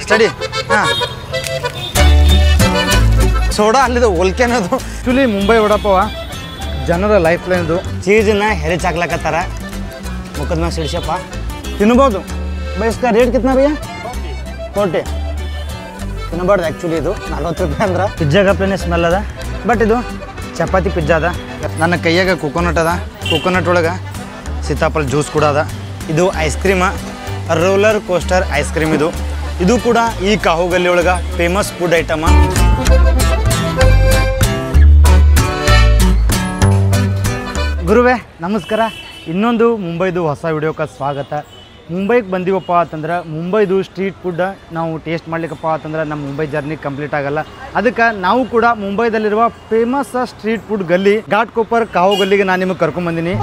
Study ಹಾಂ soda ಅಲ್ಲಿದು ಹೋಲ್ಕೆನದು actually Mumbai ವಡಾಪಾವ ಜನರ ಲೈಫ್ ಲೈನ್ ಇದು ಚೀಸನ್ನ ಹೆರಿಚಾಕ್ಲಕತ್ತಾರ ಮುಖದ ಮ್ಯಾಗ ಸಿಡಿಸಪ್ಪ ತಿನ್ಬೋದು ಬೈ ಇಸ್ಕಾ ರೇಟ್ ಕಿತ್ನಾ ಭಯ್ಯ 40 ತಿನ್ನಬಾರ್ದು ಆ್ಯಕ್ಚುಲಿ ಇದು 40 ರೂಪಾಯಿ ಅಂದ್ರೆ ಪಿಜ್ಜಾಗಪ್ಲೇನೆ ಸ್ಮೆಲ್ ಅದ ಬಟ್ ಇದು ಚಪಾತಿ ಪಿಜ್ಜಾ ಅದ ನನ್ನ ಕೈಯಾಗ ಕೋಕೋನಟ್ ಅದ ಕೋಕೋನಟ್ ಒಳಗೆ ಸೀತಾಫಲ ಜ್ಯೂಸ್ ಕೂಡ ಅದ ಇದು ice ಕ್ರೀಮ roller coaster ice cream ಇದು ಕೂಡ ಈ ಕಾಹುಗಲ್ಲಿ ಒಳಗೆ ಫೇಮಸ್ ಫುಡ್ ಐಟಮ ಗುರುವೇ ನಮಸ್ಕಾರ ಇನ್ನೊಂದು ಮುಂಬೈದು ಹೊಸ ವಿಡಿಯೋಕ್ಕೆ ಸ್ವಾಗತ ಮುಂಬೈಗೆ ಬಂದೀವಪ್ಪ ಅಂತಂದ್ರೆ ಮುಂಬೈದು ಸ್ಟ್ರೀಟ್ ಫುಡ್ ನಾವು ಟೇಸ್ಟ್ ಮಾಡ್ಲಿಕ್ಕಪ್ಪ ಅಂತಂದ್ರೆ ನಮ್ಮ ಮುಂಬೈ ಜರ್ನಿ ಕಂಪ್ಲೀಟ್ ಆಗಲ್ಲ ಅದಕ್ಕೆ ನಾವು ಕೂಡ ಮುಂಬೈದಲ್ಲಿರುವ ಫೇಮಸ್ ಸ್ಟ್ರೀಟ್ ಫುಡ್ ಗಲ್ಲಿ ಘಾಟ್ಕೋಪರ್ ಕಾವು ಗಲ್ಲಿಗೆ ನಾನು ನಿಮಗೆ ಕರ್ಕೊಂಡ್ಬಂದೀನಿ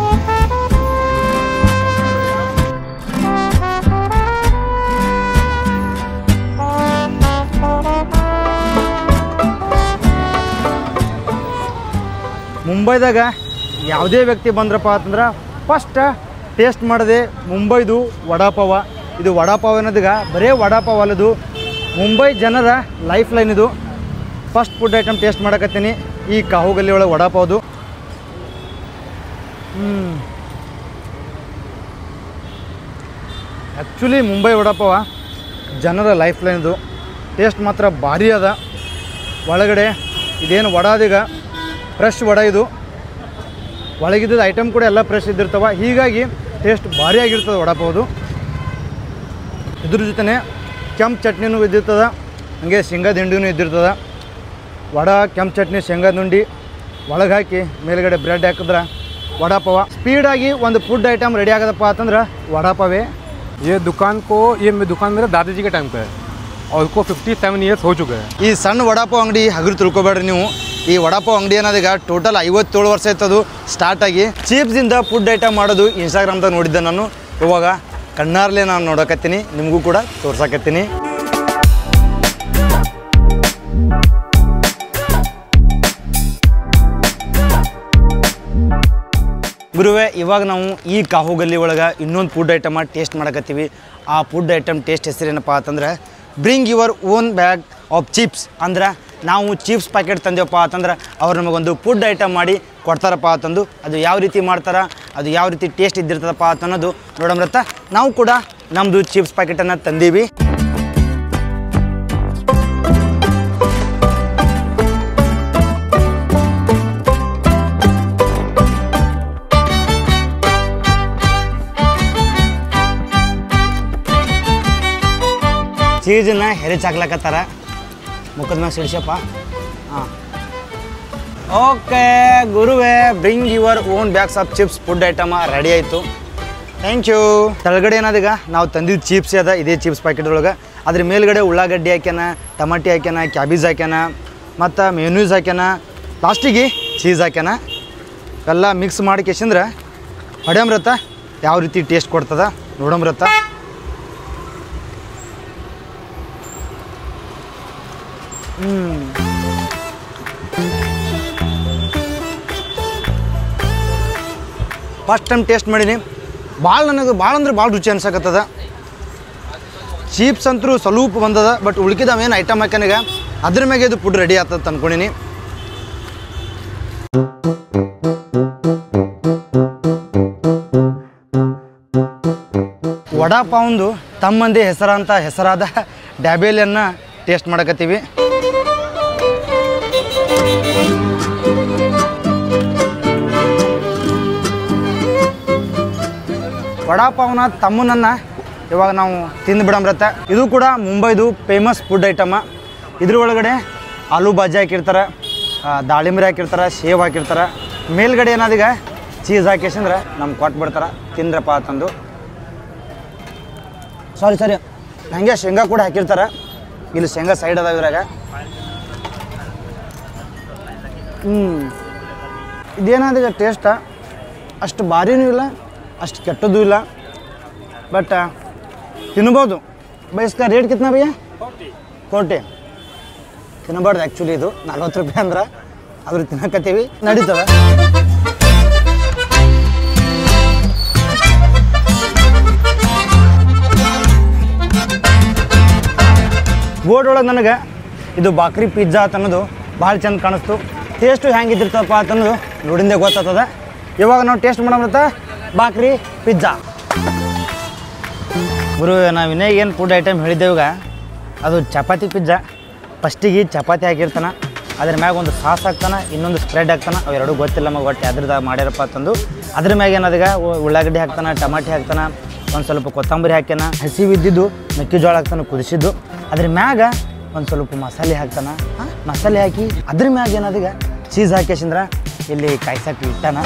ಮುಂಬೈದಾಗ ಯಾವುದೇ ವ್ಯಕ್ತಿ ಬಂದ್ರಪ್ಪ ಅಂತಂದ್ರೆ ಫಸ್ಟ್ ಟೇಸ್ಟ್ ಮಾಡಿದೆ ಮುಂಬೈದು ವಡಾಪಾವ ಇದು ವಡಾಪಾವ ಅನ್ನೋದೀಗ ಬರೀ ವಡಾಪಾವ ಅಲ್ಲದು ಮುಂಬೈ ಜನರ ಲೈಫ್ ಲೈನ್ ಇದು ಫಸ್ಟ್ ಫುಡ್ ಐಟಮ್ ಟೇಸ್ಟ್ ಮಾಡಕತ್ತೀನಿ ಈ ಕಾಹುಗಲ್ಲಿ ಒಳಗೆ ವಡಾಪಾವದು ಆ್ಯಕ್ಚುಲಿ ಮುಂಬೈ ವಡಾಪಾವ ಜನರ ಲೈಫ್ ಲೈನ್ ಇದು ಟೇಸ್ಟ್ ಮಾತ್ರ ಭಾರಿ ಅದ ಒಳಗಡೆ ಇದೇನು ವಡಾದೀಗ ಫ್ರೆಶ್ ವಡ ಇದು ಒಳಗಿದ್ದ ಐಟಮ್ ಕೂಡ ಎಲ್ಲ ಫ್ರೆಶ್ ಇದ್ದಿರ್ತವೆ ಹೀಗಾಗಿ ಟೇಸ್ಟ್ ಭಾರಿ ಆಗಿರ್ತದೆ ವಡಾಪಾವದು ಇದ್ರ ಜೊತೆ ಕೆಂಪು ಚಟ್ನಿನೂ ಇದ್ದಿರ್ತದೆ ಹಾಗೆ ಶೇಂಗಾದ ಹಿಂಡಿನೂ ಇದ್ದಿರ್ತದೆ ವಡ ಕೆಂಪು ಚಟ್ನಿ ಶೇಂಗಾದ ಹಿಂಡಿ ಒಳಗೆ ಹಾಕಿ ಮೇಲ್ಗಡೆ ಬ್ರೆಡ್ ಹಾಕಿದ್ರೆ ವಡಾಪಾವ ಸ್ಪೀಡಾಗಿ ಒಂದು ಫುಡ್ ಐಟಮ್ ರೆಡಿ ಆಗೋದಪ್ಪ ಅಂತಂದ್ರೆ ವಡಾಪಾವೇ ये दुकान मेरे दादाजी के टाइम पे है और उसको 57 ईयर्स हो चुके हैं ಈ ಸಣ್ಣ ವಡಾಪಾವ್ ಅಂಗಡಿ ಹಗರು ತಿಳ್ಕೊಬೇಡ್ರಿ ನೀವು ಈ ವಡಾಪಾವ್ ಅಂಗಡಿ ಅನ್ನೋದೀಗ ಟೋಟಲ್ 57 ವರ್ಷ ಆಯ್ತದು ಸ್ಟಾರ್ಟ್ ಆಗಿ ಚೀಪ್ಸಿಂದ ಫುಡ್ ಐಟಮ್ ಮಾಡೋದು ಇನ್ಸ್ಟಾಗ್ರಾಮ್ದಾಗ ನೋಡಿದ್ದೆ ನಾನು ಇವಾಗ ಕಣ್ಣಾರ್ಲೆ ನಾನು ನೋಡಕತ್ತೀನಿ ನಿಮಗೂ ಕೂಡ ತೋರ್ಸಕತ್ತೀನಿ ಗುರುವೇ ಇವಾಗ ನಾವು ಈ ಕಾಹುಗಲ್ಲಿ ಒಳಗೆ ಇನ್ನೊಂದು ಫುಡ್ ಐಟಮ ಟೇಸ್ಟ್ ಮಾಡಕತ್ತೀವಿ ಆ ಫುಡ್ ಐಟಮ್ ಟೇಸ್ಟ್ ಹೆಸರೇನಪ್ಪ ಅಂತಂದ್ರೆ bring your own bag of chips ಅಂದ್ರೆ ನಾವು ಚಿಪ್ಸ್ ಪ್ಯಾಕೆಟ್ ತಂದೇವಪ್ಪ ಅಂತಂದ್ರೆ ಅವ್ರು ನಮಗೊಂದು ಫುಡ್ ಐಟಮ್ ಮಾಡಿ ಕೊಡ್ತಾರಪ್ಪ ಅಂತಂದು ಅದು ಯಾವ ರೀತಿ ಮಾಡ್ತಾರೆ ಅದು ಯಾವ ರೀತಿ ಟೇಸ್ಟ್ ಇದ್ದಿರ್ತದಪ್ಪ ಅಂತ ಅನ್ನೋದು ನೋಡಮ್ರತ್ತ ನಾವು ಕೂಡ ನಮ್ಮದು ಚಿಪ್ಸ್ ಪ್ಯಾಕೆಟನ್ನು ತಂದೀವಿ ಚೀಸನ್ನ ಹೆರಿಚಾಕ್ಲಕತ್ತಾರ ಮುಖದ ಮ್ಯಾಗ ಸಿಡಿಸಪ್ಪ ಹಾಂ ಓಕೆ ಗುರುವೇ bring your own bags of chips food item ready ಆಯಿತು ಥ್ಯಾಂಕ್ ಯು ಕೆಳಗಡೆ ಏನದೀಗ ನಾವು ತಂದಿದ್ದು ಚಿಪ್ಸ್ ಅದ ಇದೇ ಚಿಪ್ಸ್ ಪ್ಯಾಕೆಟ್ ಒಳಗೆ ಅದ್ರ ಮೇಲ್ಗಡೆ ಉಳ್ಳಾಗಡ್ಡಿ ಹಾಕ್ಯಾನ ಟಮಾಟಿ ಹಾಕ್ಯಾನ ಕ್ಯಾಬೇಜ್ ಹಾಕ್ಯಾನ ಮತ್ತು ಮೆಯೂನೀಸ್ ಹಾಕ್ಯಾನ ಲಾಸ್ಟಿಗೆ ಚೀಸ್ ಹಾಕ್ಯಾನ ಎಲ್ಲ ಮಿಕ್ಸ್ ಮಾಡಿ ಕೇಸಂದ್ರೆ ಹೊಡ್ಯಮ್ರತ್ತ ಯಾವ ರೀತಿ ಟೇಸ್ಟ್ ಕೊಡ್ತದ ನೋಡಮ್ರತ್ತ ಫಸ್ಟ್ ಟೈಮ್ ಟೇಸ್ಟ್ ಮಾಡೀನಿ ನನಗೆ ಭಾಳ ಅಂದ್ರೆ ಭಾಳ ರುಚಿ ಅನ್ಸಕತ್ತದ ಚೀಪ್ಸ್ ಅಂತೂ ಸ್ವಲ್ಪ ಬಂದದ ಬಟ್ ಉಳ್ಕಿದವೇನು ಐಟಮ್ ಹಾಕ್ಯಾನೀಗ ಅದ್ರ ಮ್ಯಾಗೆ ಇದು ಫುಡ್ ರೆಡಿ ಆಗ್ತದೆ ಅಂದ್ಕೊಂಡಿನಿ ವಡಾಪಾವಂದು ತಮ್ಮಂದೇ ಹೆಸರಾದ ಡ್ಯಾಬೇಲಿಯನ್ನು ಟೇಸ್ಟ್ ಮಾಡಕತ್ತೀವಿ ವಡಾಪಾವನ ತಮ್ಮನನ್ನು ಇವಾಗ ನಾವು ತಿಂದು ಬಿಡಮ್ರತ್ತ ಇದು ಕೂಡ ಮುಂಬೈದು ಫೇಮಸ್ ಫುಡ್ ಐಟಮ ಇದ್ರ ಒಳಗಡೆ ಆಲೂ ಭಾಜಿ ಹಾಕಿರ್ತಾರೆ ದಾಳಿಂಬ್ರಿ ಹಾಕಿರ್ತಾರೆ ಸೇವ್ ಹಾಕಿರ್ತಾರೆ ಮೇಲ್ಗಡೆ ಏನಾದೀಗ ಚೀಸ್ ಹಾಕಿಸಂದ್ರೆ ನಮ್ಗೆ ಕೊಟ್ಬಿಡ್ತಾರೆ ತಿಂದ್ರಪ್ಪ ಅಂತಂದು ಸಾರಿ ಹಂಗೆ ಶೇಂಗಾ ಕೂಡ ಹಾಕಿರ್ತಾರೆ ಇಲ್ಲಿ ಶೇಂಗಾ ಸೈಡ್ ಅದಾವ ಇದ್ರಾಗ ಇದೇನಾದೀಗ ಟೇಸ್ಟ ಅಷ್ಟು ಭಾರಿನೂ ಇಲ್ಲ ಅಷ್ಟು ಕೆಟ್ಟದ್ದು ಇಲ್ಲ ಬಟ್ ತಿನ್ಬೋದು ಬೈ ಇಸ್ಕಾ ರೇಟ್ ಕಿತ್ನಾ ಭಯ್ಯ 40 ತಿನ್ನಬಾರ್ದು ಆ್ಯಕ್ಚುಲಿ ಇದು 40 ರೂಪಾಯಿ ಅಂದ್ರೆ ಆದರೂ ತಿನ್ನಕತ್ತೀವಿ ನಡೀತದೆ ಬೋರ್ಡ್ ಒಳಗೆ ನನಗೆ ಇದು ಬಾಕ್ರಿ ಪಿಜ್ಜಾ ಅಂತ ಅನ್ನೋದು ಭಾಳ ಚಂದ ಕಾಣಿಸ್ತು. ಟೇಸ್ಟು ಹೆಂಗಿದ್ದಿರ್ತಪ್ಪ ಅಂತ ಅನ್ನೋದು ನೋಡಿಂದೇ ಗೊತ್ತಾಗ್ತದೆ. ಇವಾಗ ನಾವು ಟೇಸ್ಟ್ ಮಾಡೋಣ ಬಾಕ್ರಿ ಪಿಜ್ಜಾ. ಗುರು ನಾವು ಇನ್ನೇ ಏನು ಫುಡ್ ಐಟಮ್ ಹೇಳಿದ್ದೇವಾಗ ಅದು ಚಪಾತಿ ಪಿಜ್ಜಾ. ಫಸ್ಟಿಗೆ ಚಪಾತಿ ಹಾಕಿರ್ತಾನೆ, ಅದ್ರ ಮ್ಯಾಗ ಒಂದು ಸಾಸ್ ಹಾಕ್ತಾನೆ, ಇನ್ನೊಂದು ಸ್ಪ್ರೆಡ್ ಹಾಕ್ತಾನೆ. ಅವೆರಡು ಗೊತ್ತಿಲ್ಲ ನಮಗೆ ಒಟ್ಟು ಯಾವ್ದ್ರದ್ದು ಮಾಡ್ಯಾರಪ್ಪ ಅಂತಂದು. ಅದ್ರ ಮ್ಯಾಗ ಏನದಾಗ ಉಳ್ಳಾಗಡ್ಡಿ ಹಾಕ್ತಾನೆ, ಟಮಾಟಿ ಹಾಕ್ತಾನೆ, ಒಂದು ಸ್ವಲ್ಪ ಕೊತ್ತಂಬರಿ ಹಾಕ್ಯಾನ, ಹಸಿವಿದ್ದಿದ್ದು ಮೆಕ್ಕೆಜೋಳ ಹಾಕ್ತಾನೆ ಕುದಿಸಿದ್ದು. ಅದ್ರ ಮ್ಯಾಗ ಒಂದು ಸ್ವಲ್ಪ ಮಸಾಲೆ ಹಾಕ್ತಾನೆ. ಮಸಾಲೆ ಹಾಕಿ ಅದ್ರ ಮ್ಯಾಗ ಏನದಾಗ ಚೀಸ್ ಹಾಕ್ಯಸಿಂದ್ರ ಇಲ್ಲಿ ಕಾಯ್ಸಕ್ಕೆ ಇಟ್ಟಾನ.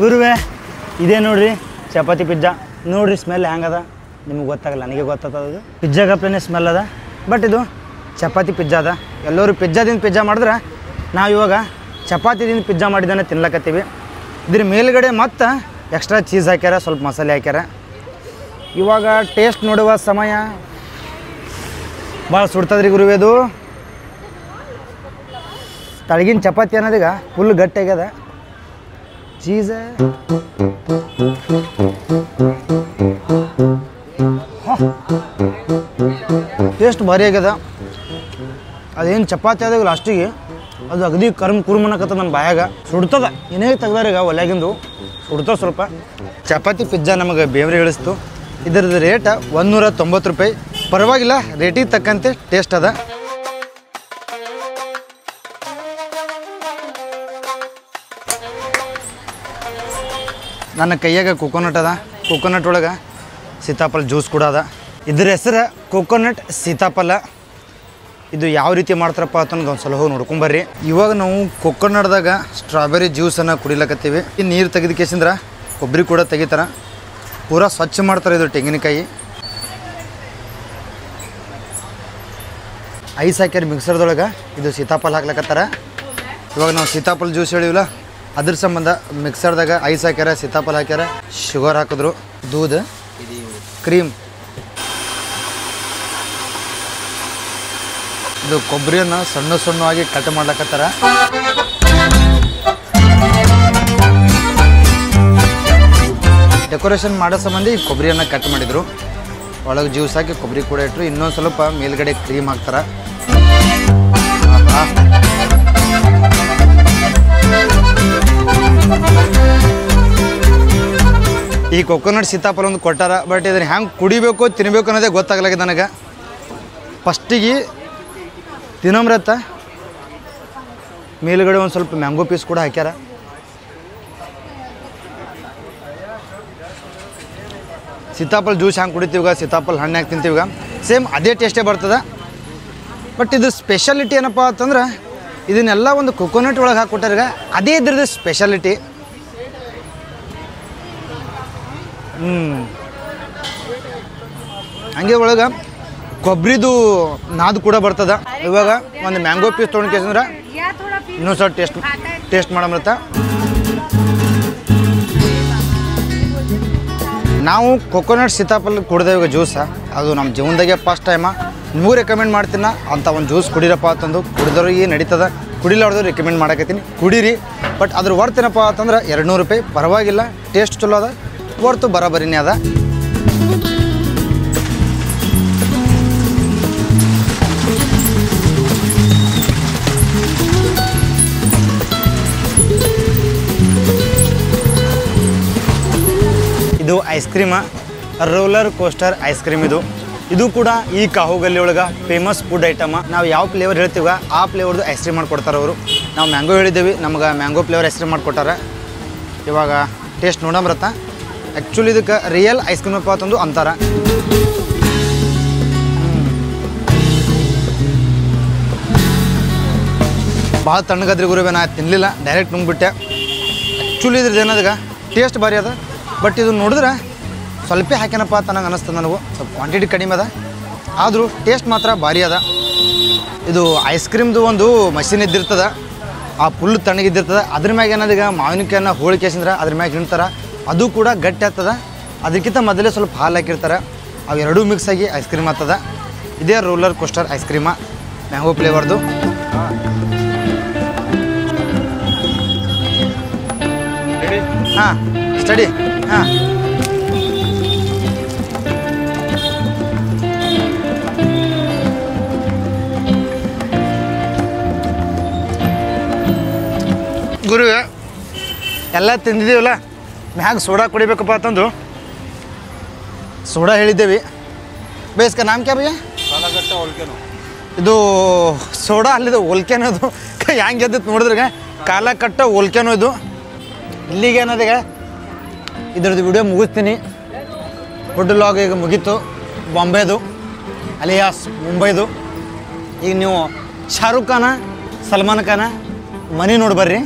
ಗುರುವೆ ಇದೇ ನೋಡ್ರಿ ಚಪಾತಿ ಪಿಜ್ಜಾ. ನೋಡ್ರಿ ಸ್ಮೆಲ್ ಹೆಂಗದ ನಿಮ್ಗೆ ಗೊತ್ತಾಗಲ್ಲ, ನನಗೆ ಗೊತ್ತಾಗ್ತದೆ. ಪಿಜ್ಜಾ ಗಪ್ಲೇ ಸ್ಮೆಲ್ ಅದ, ಬಟ್ ಇದು ಚಪಾತಿ ಪಿಜ್ಜಾ ಅದ. ಎಲ್ಲರೂ ಪಿಜ್ಜಾದಿಂದ ಪಿಜ್ಜಾ ಮಾಡಿದ್ರೆ ನಾವು ಇವಾಗ ಚಪಾತಿದಿಂದ ಪಿಜ್ಜಾ ಮಾಡಿದ್ದಾನೆ ತಿನ್ಲಕತ್ತೀವಿ. ಇದ್ರ ಮೇಲ್ಗಡೆ ಮತ್ತು ಎಕ್ಸ್ಟ್ರಾ ಚೀಸ್ ಹಾಕ್ಯಾರ, ಸ್ವಲ್ಪ ಮಸಾಲೆ ಹಾಕ್ಯಾರ. ಇವಾಗ ಟೇಸ್ಟ್ ನೋಡುವ ಸಮಯ. ಭಾಳ ಸುಡ್ತದ್ರಿ ಗುರುವೆ. ಅದು ತಳಗಿನ ಚಪಾತಿ ಅನ್ನೋದೀಗ ಫುಲ್ ಗಟ್ಟಿಯಾಗ್ಯದ. ಚೀಸ್ ಟೇಸ್ಟ್ ಭಾರಿ ಆಗ್ಯದ. ಅದೇನು ಚಪಾತಿ ಆದಾಗ ಲಾಸ್ಟಿಗೆ ಅದು ಅಗದಿ ಕುರುಮನಕತ್ತ ನನ್ನ ಬಾಯಾಗ ಸುಡ್ತದ. ಏನೇ ತೆಗ್ದಾರೀಗ ಒಲೆಗಿಂದು ಸುಡ್ತದೆ ಸ್ವಲ್ಪ. ಚಪಾತಿ ಪಿಜ್ಜಾ ನಮಗೆ ಬೇವ್ರಿ ಇಳಿಸ್ತು. ಇದರದ್ದು ರೇಟ್ 190 ರೂಪಾಯಿ. ಪರವಾಗಿಲ್ಲ, ರೇಟಿಗೆ ತಕ್ಕಂತೆ ಟೇಸ್ಟ್ ಅದ. ನನ್ನ ಕೈಯಾಗ ಕೊಕೊನಟ್ ಅದ. ಕೊಕೊನಟ್ ಒಳಗೆ ಸೀತಾಫಲ ಜ್ಯೂಸ್ ಕೂಡ ಅದ. ಇದ್ರ ಹೆಸರು ಕೊಕೊನಟ್ ಸೀತಾಫಲ. ಇದು ಯಾವ ರೀತಿ ಮಾಡ್ತಾರಪ್ಪ ಅಂತಂದು ಒಂದು ಸಲ ಹೋಗಿ ನೋಡ್ಕೊಂಬರ್ರಿ. ಇವಾಗ ನಾವು ಕೊಕೊನಟ್ದಾಗ ಸ್ಟ್ರಾಬೆರಿ ಜ್ಯೂಸನ್ನು ಕುಡಿಲಕತ್ತೀವಿ. ಈ ನೀರು ತೆಗೆದ ಕೇಸಿಂದ್ರ ಕೊಬ್ಬರಿ ಕೂಡ ತೆಗಿತಾರೆ. ಪೂರಾ ಸ್ವಚ್ಛ ಮಾಡ್ತಾರೆ. ಇದು ತೆಂಗಿನಕಾಯಿ ಐಸ್ ಹಾಕ್ಯಾರ ಮಿಕ್ಸರ್ದೊಳಗೆ. ಇದು ಸೀತಾಫಲ ಹಾಕ್ಲಕತ್ತಾರ. ಇವಾಗ ನಾವು ಸೀತಾಫಲ ಜ್ಯೂಸ್ ಹೇಳಿವಲ್ಲ, ಅದ್ರ ಸಂಬಂಧ ಮಿಕ್ಸರ್ದಾಗ ಐಸ್ ಹಾಕ್ಯಾರ, ಸೀತಾಫಲ ಹಾಕ್ಯಾರ, ಶುಗರ್ ಹಾಕಿದ್ರು, ದೂದ್, ಕ್ರೀಮ್. ಇದು ಕೊಬ್ಬರಿಯನ್ನು ಸಣ್ಣ ಸಣ್ಣವಾಗಿ ಕಟ್ ಮಾಡ್ಲಕತ್ತಾರ. ಡೆಕೋರೇಷನ್ ಮಾಡೋ ಸಂಬಂಧ ಈ ಕೊಬ್ಬರಿಯನ್ನು ಕಟ್ ಮಾಡಿದ್ರು. ಒಳಗೆ ಜ್ಯೂಸ್ ಹಾಕಿ ಕೊಬ್ಬರಿ ಕೂಡ ಇಟ್ಟರು. ಇನ್ನೊಂದು ಸ್ವಲ್ಪ ಮೇಲ್ಗಡೆ ಕ್ರೀಮ್ ಹಾಕ್ತಾರ. ಈ ಕೊಕೊನಟ್ ಸೀತಾಫಲ ಒಂದು ಕೊಟ್ಟಾರ, ಬಟ್ ಇದನ್ನು ಹೆಂಗೆ ಕುಡಿಬೇಕು ತಿನ್ನಬೇಕು ಅನ್ನೋದೇ ಗೊತ್ತಾಗ್ಲಾಗಿದೆ ನನಗೆ. ಫಸ್ಟಿಗೆ ತಿನ್ನಮ್ರತ್ತ ಮೇಲುಗಡೆ ಒಂದು ಸ್ವಲ್ಪ ಮ್ಯಾಂಗೋ ಪೀಸ್ ಕೂಡ ಹಾಕ್ಯಾರ. ಸೀತಾಫಲ ಜ್ಯೂಸ್ ಹೆಂಗೆ ಕುಡಿತೀವಾಗ, ಸೀತಾಫಲ ಹಣ್ಣು ಹಾಕಿ ತಿಂತೀವಾಗ ಸೇಮ್ ಅದೇ ಟೇಸ್ಟೇ ಬರ್ತದೆ. ಬಟ್ ಇದು ಸ್ಪೆಷಾಲಿಟಿ ಏನಪ್ಪ ಅಂತಂದ್ರೆ ಇದನ್ನೆಲ್ಲ ಒಂದು ಕೊಕೊನಟ್ ಒಳಗೆ ಹಾಕ್ಕೊಟ್ಟಾರ. ಅದೇ ಇದ್ರದ್ದು ಸ್ಪೆಷಾಲಿಟಿ. ಹಂಗೆ ಒಳಗೆ ಕೊಬ್ಬರಿದು ನಾದು ಕೂಡ ಬರ್ತದ. ಇವಾಗ ಒಂದು ಮ್ಯಾಂಗೋ ಪೀಸ್ ತೊಗೊಂಡ್ಕೇಸಂದ್ರೆ ಇನ್ನೊಂದು ಸ್ವಲ್ಪ ಟೇಸ್ಟ್ ಮಾಡಮತ್ತ. ನಾವು ಕೊಕೊನಟ್ ಸೀತಾಫಲ ಕುಡ್ದೇವಾಗ ಜ್ಯೂಸ, ಅದು ನಮ್ಮ ಜೀವನದಾಗೆ ಫಸ್ಟ್ ಟೈಮ. ನಿಮಗೂ ರೆಕಮೆಂಡ್ ಮಾಡ್ತೀನಿ ಅಂತ ಒಂದು ಜ್ಯೂಸ್ ಕುಡಿರಪ್ಪ ಅಂತಂದು. ಕುಡಿದವ್ರಿಗೆ ನಡೀತದ, ಕುಡಿಲಾರ್ದವ್ರು ರೆಕಮೆಂಡ್ ಮಾಡಕತ್ತೀನಿ, ಕುಡೀರಿ. ಬಟ್ ಅದ್ರ ವರ್ತ್ ಏನಪ್ಪ ಅಂತಂದ್ರೆ 200 ರೂಪಾಯಿ. ಪರವಾಗಿಲ್ಲ, ಟೇಸ್ಟ್ ಚಲೋ ಅದ, ವರ್ತು ಬರೋಬರಿನೇ ಅದ. ಇದು ice ಕ್ರೀಮ, roller coaster ice cream. ಇದು ಕೂಡ ಈ ಕಾಹುಗಲ್ಲಿ ಒಳಗೆ ಫೇಮಸ್ ಫುಡ್ ಐಟಮ. ನಾವು ಯಾವ ಫ್ಲೇವರ್ ಹೇಳ್ತೀವ ಆ ಫ್ಲೇವರ್ದು ಐಸ್ ಕ್ರೀಮ್ ಮಾಡಿಕೊಡ್ತಾರೆ ಅವರು. ನಾವು ಮ್ಯಾಂಗೋ ಹೇಳಿದ್ದೀವಿ, ನಮ್ಗೆ ಮ್ಯಾಂಗೋ ಫ್ಲೇವರ್ ಐಸ್ ಕ್ರೀಮ್ ಮಾಡಿಕೊಟ್ಟಾರೆ. ಇವಾಗ ಟೇಸ್ಟ್ ನೋಡಂಬರತ್ತ. ಆ್ಯಕ್ಚುಲಿ ಇದಕ್ಕೆ ರಿಯಲ್ ಐಸ್ ಕ್ರೀಮ್ ಅಪ್ಪ ಅಂತಂದು ಅಂತಾರೆ. ಭಾಳ ತಣ್ಣಗದ್ರಿ ಗುರುವೆ, ನಾ ತಿನ್ನಲಿಲ್ಲ, ಡೈರೆಕ್ಟ್ ನುಂಗ್ಬಿಟ್ಟೆ. ಆ್ಯಕ್ಚುಲಿ ಇದ್ರದ್ದು ಏನದಾಗ ಟೇಸ್ಟ್ ಭಾರಿ ಅದ. ಬಟ್ ಇದು ನೋಡಿದ್ರೆ ಸ್ವಲ್ಪ ಹಾಕ್ಯಾನಪ್ಪ ಅಂತ ನಂಗೆ ಅನ್ನಿಸ್ತದೆ. ನನಗೂ ಸ್ವಲ್ಪ ಕ್ವಾಂಟಿಟಿ ಕಡಿಮೆ ಅದ, ಆದರೂ ಟೇಸ್ಟ್ ಮಾತ್ರ ಭಾರಿ ಅದ. ಇದು ಐಸ್ ಕ್ರೀಮ್ದು ಒಂದು ಮಷಿನ್ ಇದ್ದಿರ್ತದೆ, ಆ ಫುಲ್ ತಣ್ಣಗಿದ್ದಿರ್ತದೆ. ಅದ್ರ ಮ್ಯಾಗ ಏನದೀಗ ಮಾವಿನಕಾಯನ್ನ ಹೋಳಿಕೆಸಿಂದ್ರೆ ಅದ್ರ ಮ್ಯಾಗ ಹಿಂಡ್ತಾರೆ, ಅದು ಕೂಡ ಗಟ್ಟಿ ಆಗ್ತದೆ. ಅದಕ್ಕಿಂತ ಮೊದಲೇ ಸ್ವಲ್ಪ ಹಾಲು ಹಾಕಿರ್ತಾರೆ. ಅವೆರಡೂ ಮಿಕ್ಸ್ ಆಗಿ ಐಸ್ ಕ್ರೀಮ್ ಆಗ್ತದ. ಇದೇ roller coaster ice cream mango ಫ್ಲೇವರ್ದು. ಹಾಂ ಸ್ಟಡಿ. ಹಾಂ ಗುರುವೆ ಎಲ್ಲ ತಿಂದಿದ್ದೀವಲ್ಲ, ಮ್ಯಾಗ ಸೋಡಾ ಕುಡಿಬೇಕಪ್ಪ ಅಂತಂದು ಸೋಡಾ ಹೇಳಿದ್ದೇವೆ. ಬೇಸ್ಕ ನಾಮ ಕ್ಯಾ ಭಯ್ಯ? ಇದು ಸೋಡಾ ಅಲ್ಲಿದು ಓಲ್ಕೆನೋ. ಅದು ಹೆಂಗೆ ಎದ್ದಿತ್ತು ನೋಡಿದ್ರಿಗೆ ಕಾಲಕಟ್ಟ ಓಲ್ಕೆನೋ ಇದು. ಇಲ್ಲಿಗೆ ಏನದೀಗ ಇದ್ರದ್ದು ವಿಡಿಯೋ ಮುಗಿಸ್ತೀನಿ. ಫುಡ್ ಲಾಗ್ ಈಗ ಮುಗೀತು. ಬಾಂಬೆದು ಅಲಿಯಾಸ್ ಮುಂಬೈದು. ಈಗ ನೀವು ಶಾರುಖ್ ಖಾನ ಸಲ್ಮಾನ್ ಖಾನ ಮನೆ ನೋಡಿ ಬರ್ರಿ.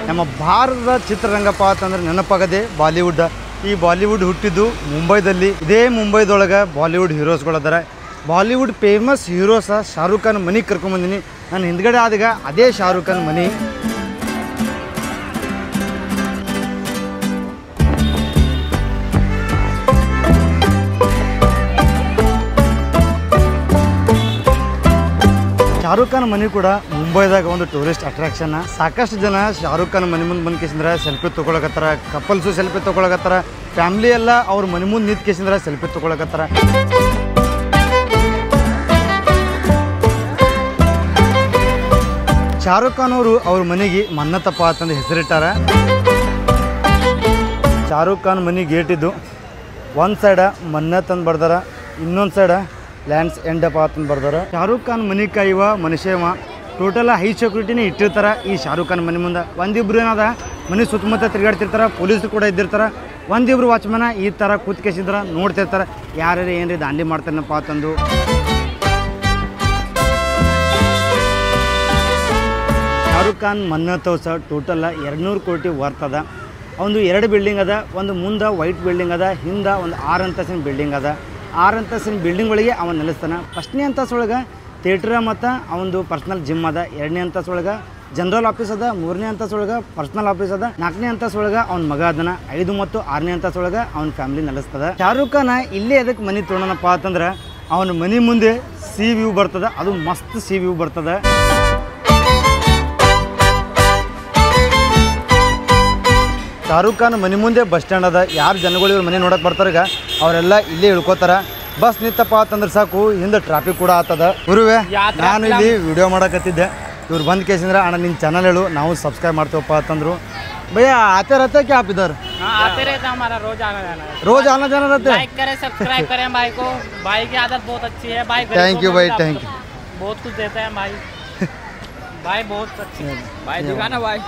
ನಮ್ಮ ಭಾರತದ ಚಿತ್ರರಂಗಪ್ಪ ಅಂತಂದ್ರೆ ನೆನಪಾಗದೆ ಬಾಲಿವುಡ್. ಈ ಬಾಲಿವುಡ್ ಹುಟ್ಟಿದ್ದು ಮುಂಬೈದಲ್ಲಿ. ಇದೇ ಮುಂಬೈದೊಳಗೆ ಬಾಲಿವುಡ್ ಹೀರೋಸ್ಗಳದಾರ. Bollywood famous heroes Shahrukh Khan ಮನೆಗೆ ಕರ್ಕೊಂಬಂದಿನಿ. ನಾನು ಹಿಂದ್ಗಡೆ ಆದಾಗ ಅದೇ ಶಾರುಖ್ ಖಾನ್ ಮನೆ. ಶಾರುಖ್ ಖಾನ್ ಮನೆ ಕೂಡ ಮುಂಬೈದಾಗ ಒಂದು ಟೂರಿಸ್ಟ್ ಅಟ್ರಾಕ್ಷನ್. ಸಾಕಷ್ಟು ಜನ ಶಾರುಖ್ ಖಾನ್ ಮನೆ ಮುಂದೆ ಬಂದು ಕೇಸಿಂದ್ರೆ ಸೆಲ್ಫಿ ತೊಗೊಳಕತ್ತಾರ. ಕಪಲ್ಸು ಸೆಲ್ಫಿ ತೊಗೊಳಕತ್ತಾರ. ಫ್ಯಾಮಿಲಿ ಎಲ್ಲ ಅವ್ರ ಮನೆ ಮುಂದೆ ನಿಂತು ಕೇಸಿಂದ್ರೆ ಸೆಲ್ಫಿ ತೊಗೊಳಕತ್ತಾರ. ಶಾರುಖ್ ಖಾನ್ ಅವರು ಅವ್ರ ಮನೆಗೆ ಮನ್ನತಪ್ಪ ಅಂತಂದು ಹೆಸರಿಟ್ಟಾರ. ಶಾರುಖ್ ಖಾನ್ ಮನೆ ಗೇಟ್ ಇದ್ದು ಒಂದು ಸೈಡ ಮನ್ನತ್ ಅಂತ ಬರ್ದಾರ, ಇನ್ನೊಂದು ಸೈಡ ಲ್ಯಾಂಡ್ಸ್ ಎಂಡಪ್ಪ ಅಂತಂದು ಬರ್ದಾರ. ಶಾರುಖ್ ಖಾನ್ ಮನೆ ಕಾಯುವ ಮನುಷ್ಯವ ಟೋಟಲ್ ಹೈ ಸೆಕ್ಯೂರಿಟಿನೇ ಇಟ್ಟಿರ್ತಾರೆ ಈ ಶಾರುಖ್ ಖಾನ್ ಮನೆ ಮುಂದೆ. ಒಂದಿಬ್ರು ಏನದ ಮನೆ ಸುತ್ತಮುತ್ತ ತಿರುಗಾಡ್ತಿರ್ತಾರೆ. ಪೊಲೀಸರು ಕೂಡ ಇದ್ದಿರ್ತಾರೆ. ಒಂದಿಬ್ರು ವಾಚ್ಮನ ಈ ಥರ ಕೂತ್ಕೇಸಿದ್ರ ನೋಡ್ತಿರ್ತಾರೆ, ಯಾರ್ಯಾರು ಏನ್ರಿ ದಾಂಡಿ ಮಾಡ್ತಾರನಪ್ಪ ಅಂತಂದು. ಶಾರುಖ್ ಖಾನ್ ಮನ್ನತ್ ಹೌಸ್ ಟೋಟಲ್ 200 ಕೋಟಿ ವರ್ತ್ ಅದ. ಒಂದು 2 ಬಿಲ್ಡಿಂಗ್ ಅದ. ಒಂದು ಮುಂದೆ ವೈಟ್ ಬಿಲ್ಡಿಂಗ್ ಅದ, ಹಿಂದೆ ಒಂದು 6 ಅಂತಸ್ತಿನ ಬಿಲ್ಡಿಂಗ್ ಅದ. 6 ಅಂತಸ್ತಿನ ಬಿಲ್ಡಿಂಗ್ ಒಳಗೆ ಅವನು ನೆಲೆಸ್ತಾನೆ. ಫಸ್ಟ್ನೇ ಅಂತಸ್ಸೊಳಗೆ ಥಿಯೇಟ್ರ ಮತ್ತು ಅವನದು ಪರ್ಸ್ನಲ್ ಜಿಮ್ ಅದ. 2ನೇ ಅಂತಸ್ಸೊಳಗೆ ಜನರಲ್ ಆಫೀಸ್ ಅದ. 3ನೇ ಅಂತಸ್ಸೊಳಗೆ ಪರ್ಸ್ನಲ್ ಆಫೀಸ್ ಅದ. 4ನೇ ಅಂತಸ್ಸೊಳಗೆ ಅವ್ನ ಮಗ ಅದನ. 5 ಮತ್ತು 6ನೇ ಅಂತಸ್ಸೊಳಗೆ ಅವ್ನ ಫ್ಯಾಮಿಲಿ ನೆಲೆಸ್ತದ. ಶಾರುಖ್ ಖಾನ್ ಇಲ್ಲೇ ಅದಕ್ಕೆ ಮನೆ ತೊಗೊಳನಪ್ಪ ಅಂತಂದ್ರೆ ಅವನ ಮನೆ ಮುಂದೆ ಸಿ ವ್ಯೂ ಬರ್ತದೆ. ಅದು ಮಸ್ತ್ ಸಿ ವ್ಯೂ ಬರ್ತದೆ. ಶಾರುಖ್ ಖಾನ್ ಮನೆ ಮುಂದೆ ಬಸ್ ಸ್ಟ್ಯಾಂಡ್ ಅದ. ಯಾರು ಜನಗಳು ಇವ್ರ ಮನೆ ನೋಡಕ್ಕೆ ಬರ್ತಾರೀಗ ಅವರೆಲ್ಲ ಇಲ್ಲೇ ಇಳ್ಕೋತಾರ. ಬಸ್ ನಿಂತಪ್ಪ ಅಂತಂದ್ರೆ ಸಾಕು, ಹಿಂದೆ ಟ್ರಾಫಿಕ್ ಕೂಡ ಆಗ್ತದ. ಗುರುವೆ ನಾನು ಇಲ್ಲಿ ವಿಡಿಯೋ ಮಾಡಕತ್ತಿದ್ದೆ. ಇವ್ರು ಬಂದು ಕೇಸಿಂದ್ರೆ ಅಣ್ಣ ನಿನ್ನ ಚಾನಲ್ ಹೇಳು, ನಾವು ಸಬ್ಸ್ಕ್ರೈಬ್ ಮಾಡ್ತೀವಪ್ಪ ಅಂತಂದ್ರು. भैया आते रहते क्या आप इधर? हाँ आते रहते हैं, हमारा रोज आना जाना है। रोज आना जाना रहते हैं? लाइक करें, सब्सक्राइब करें भाई को। भाई की आदत बहुत अच्छी है भाई। थैंक यू भाई, थैंक यू। बहुत कुछ देते हैं भाई। भाई बहुत अच्छी भाई दिखाना भाई।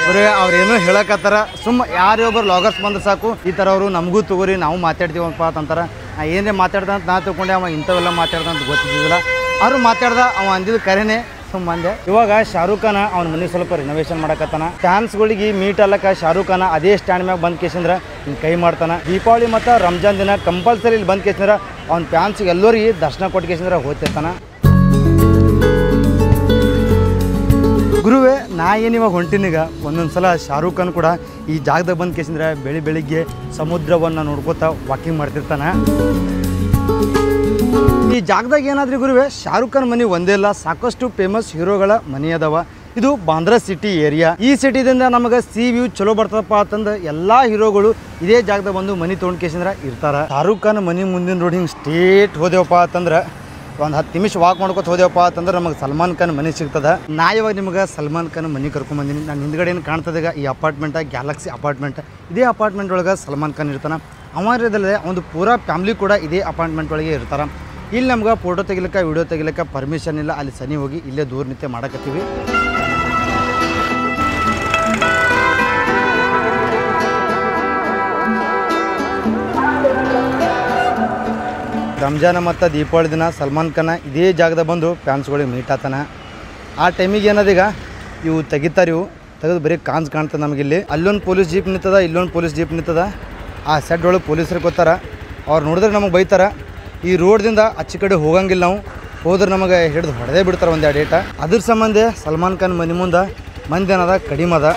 ಅವ್ರೆ ಅವ್ರೇನೋ ಹೇಳಕತ್ತಾರ. ಸುಮ್ಮ ಯಾರೊಬ್ಬರು ಲಾಗರ್ಸ್ ಬಂದ್ರೆ ಸಾಕು ಈ ಥರ ಅವರು ನಮಗೂ ತಗೋರಿ ನಾವು ಮಾತಾಡ್ತೀವಪ್ಪ ಅಂತಂತಾರೆ. ಏನೇ ಮಾತಾಡ್ದ ಅಂತ ನಾ ತಿಳ್ಕೊಂಡೆ ಅವ ಇಂಥವೆಲ್ಲ ಮಾತಾಡ್ದ ಅಂತ ಗೊತ್ತಿದ್ದಿಲ್ಲ. ಅವರು ಮಾತಾಡ್ದ ಅವ ಅಂದಿದ್ದು ಕರೆನೇ ಸುಮ್ಮ ಅಂದೆ. ಇವಾಗ ಶಾರುಖ್ ಖಾನ ಅವ್ನ ಮನೆ ಸ್ವಲ್ಪ ರಿನೋವೇಷನ್ ಮಾಡಕತ್ತಾನ. ಫ್ಯಾನ್ಸ್ಗಳಿಗೆ ಮೀಟ್ ಅಲ್ಲಕ ಶಾರುಖ್ ಖಾನ ಅದೇ ಸ್ಟ್ಯಾಂಡ್ ಮ್ಯಾಗ ಬಂದು ಕೇಸಿಂದ್ರೆ ಹಿಂಗೆ ಕೈ ಮಾಡ್ತಾನೆ. ದೀಪಾವಳಿ ಮತ್ತು ರಂಜಾನ್ ದಿನ ಕಂಪಲ್ಸರಿ ಇಲ್ಲಿ ಬಂದು ಕೇಸಿಂದ್ರೆ ಅವ್ನ ಫ್ಯಾನ್ಸ್ಗೆ ಎಲ್ಲರಿಗೆ ದರ್ಶನ ಕೊಟ್ಟು ಕೇಸಿಂದ್ರೆ ಹೋಗ್ತಿರ್ತಾನೆ. ಗುರುವೆ ನಾ ಏನಿವಾಗ ಹೊಂಟಿನೀಗ ಒಂದೊಂದು ಸಲ ಶಾರುಖ್ ಖಾನ್ ಕೂಡ ಈ ಜಾಗದಾಗ ಬಂದು ಕೇಸಿಂದ್ರೆ ಬೆಳಿಗ್ಗೆ ಸಮುದ್ರವನ್ನು ನೋಡ್ಕೋತಾ ವಾಕಿಂಗ್ ಮಾಡ್ತಿರ್ತಾನೆ. ಈ ಜಾಗದಾಗ ಏನಾದ್ರೂ ಗುರುವೆ ಶಾರುಖ್ ಖಾನ್ ಮನೆ ಒಂದೇ ಇಲ್ಲ, ಸಾಕಷ್ಟು ಫೇಮಸ್ ಹೀರೋಗಳ ಮನೆ ಅದಾವ. ಇದು ಬಾಂದ್ರಾ ಸಿಟಿ ಏರಿಯಾ. ಈ ಸಿಟಿದಿಂದ ನಮಗೆ ಸಿ ವ್ಯೂ ಚಲೋ ಬರ್ತದಪ್ಪ ಅಂತಂದು ಎಲ್ಲ ಹೀರೋಗಳು ಇದೇ ಜಾಗದಾಗ ಬಂದು ಮನೆ ತೊಗೊಂಡು ಕೇಸಿಂದ್ರೆ ಇರ್ತಾರೆ. ಶಾರುಖ್ ಖಾನ್ ಮನೆ ಮುಂದಿನ ರೋಡ್ ಹಿಂಗೆ ಸ್ಟ್ರೇಟ್ ಹೋದೆವಪ್ಪ ಅಂತಂದ್ರೆ ಒಂದು 10 ನಿಮಿಷ ವಾಕ್ ಮಾಡ್ಕೊತ ಹೋದೆವಪ್ಪ ಅಂತಂದ್ರೆ ನಮಗೆ ಸಲ್ಮಾನ್ ಖಾನ್ ಮನೆ ಸಿಗ್ತದೆ. ನಾ ಇವಾಗ ನಿಮಗೆ ಸಲ್ಮಾನ್ ಖಾನ್ ಮನೆ ಕರ್ಕೊಂಬಂದಿನಿ. ನಾನು ಹಿಂದ್ಗಡೆ ಏನು ಕಾಣ್ತದೆ ಈಗ ಈ ಅಪಾರ್ಟ್ಮೆಂಟ ಗ್ಯಾಲಕ್ಸಿ ಅಪಾರ್ಟ್ಮೆಂಟ್. ಇದೇ ಅಪಾರ್ಟ್ಮೆಂಟ್ ಒಳಗೆ ಸಲ್ಮಾನ್ ಖಾನ್ ಇರ್ತಾನೆ. ಅಮರ್ಯದಲ್ಲದೆ ಒಂದು ಪೂರಾ ಫ್ಯಾಮ್ಲಿ ಕೂಡ ಇದೇ ಅಪಾರ್ಟ್ಮೆಂಟ್ ಒಳಗೆ ಇರ್ತಾರೆ. ಇಲ್ಲಿ ನಮ್ಗೆ ಫೋಟೋ ತೆಗಿಲಿಕ್ಕೆ ವಿಡಿಯೋ ತೆಗಿಲಿಕ್ಕೆ ಪರ್ಮಿಷನ್ ಇಲ್ಲ. ಅಲ್ಲಿ ಸನಿ ಹೋಗಿ ಇಲ್ಲೇ ದೂರ ನಿತ್ಯ ಮಾಡಕತ್ತೀವಿ. ರಂಜಾನ ಮತ್ತು ದೀಪಾವಳಿ ದಿನ ಸಲ್ಮಾನ್ ಖಾನ ಇದೇ ಜಾಗದಾಗ ಬಂದು ಫ್ಯಾನ್ಸ್ಗಳಿಗೆ ಮೀಟ್ ಆತಾನೆ. ಆ ಟೈಮಿಗೆ ಏನದೀಗ ಇವು ತೆಗಿತಾರೆ. ಇವು ತೆಗೆದು ಬರೀ ಕಾಣ್ತದೆ ನಮಗಿಲ್ಲಿ. ಅಲ್ಲೊಂದು ಪೊಲೀಸ್ ಜೀಪ್ ನಿಂತದ, ಇಲ್ಲೊಂದು ಪೊಲೀಸ್ ಜೀಪ್ ನಿಂತದ. ಆ ಸೆಡ್ ಒಳಗೆ ಪೊಲೀಸರು ಗೊತ್ತಾರ. ಅವ್ರು ನೋಡಿದ್ರೆ ನಮಗೆ ಬೈತಾರೆ. ಈ ರೋಡ್ದಿಂದ ಆಚೆ ಕಡೆ ಹೋಗಂಗಿಲ್ಲ ನಾವು. ಹೋದ್ರೆ ನಮಗೆ ಹಿಡಿದು ಹೊಡೆದೇ ಬಿಡ್ತಾರೆ ಒಂದೆರಡು ಡೇಟ. ಅದ್ರ ಸಂಬಂಧ ಸಲ್ಮಾನ್ ಖಾನ್ ಮನೆ ಮುಂದೆ ಮಂದಿ ಏನದ ಕಡಿಮೆ ಅದ.